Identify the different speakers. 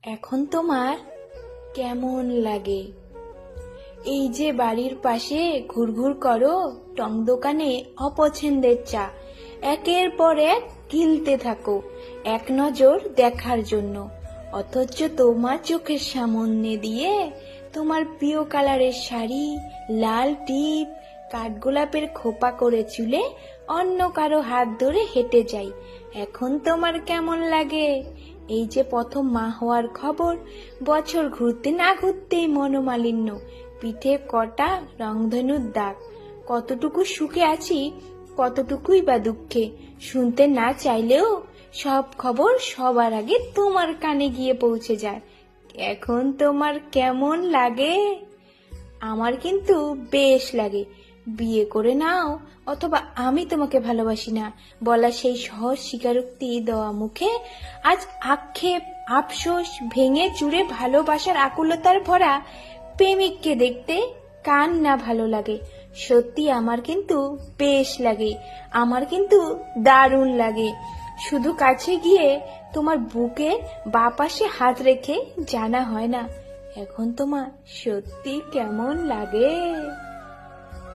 Speaker 1: এখন তোমার কেমন লাগে? এই যে বাড়ির পাশে ঘুরঘুর করো টং দোকানে অপছন্দের চা একের পর এক গিলতে থাকো এক নজর দেখার জন্য, অথচ তোমার চোখের সামনে দিয়ে তোমার প্রিয় কালারের শাড়ি, লাল টিপ, কাঠগোলাপের খোপা করে চুলে অন্য কারো হাত ধরে হেঁটে যাই। এখন তোমার কেমন লাগে? এই যে প্রথম মা হওয়ার খবর, বছর ঘুরতে না ঘুরতেই মনোমালিন্য, পিঠে কটা রংধনুর দাগ, কতটুকু সুখে আছি কতটুকুই বা দুঃখে, শুনতে না চাইলেও সব খবর সবার আগে তোমার কানে গিয়ে পৌঁছে যায়। এখন তোমার কেমন লাগে? আমার কিন্তু বেশ লাগে। বিয়ে করে নাও অথবা আমি তোমাকে ভালোবাসি না বলা সেই সহজ স্বীকারোক্তি দেওয়া মুখে আজ আক্ষেপ, আফসোস ভেঙে চুরে ভালোবাসার আকুলতার ভরা প্রেমিককে দেখতে কার না ভালো লাগে? সত্যি আমার কিন্তু বেশ লাগে, আমার কিন্তু দারুণ লাগে। শুধু কাছে গিয়ে তোমার বুকে বাঁ পাশে হাত রেখে জানা হয় না এখন তোমার সত্যি কেমন লাগে।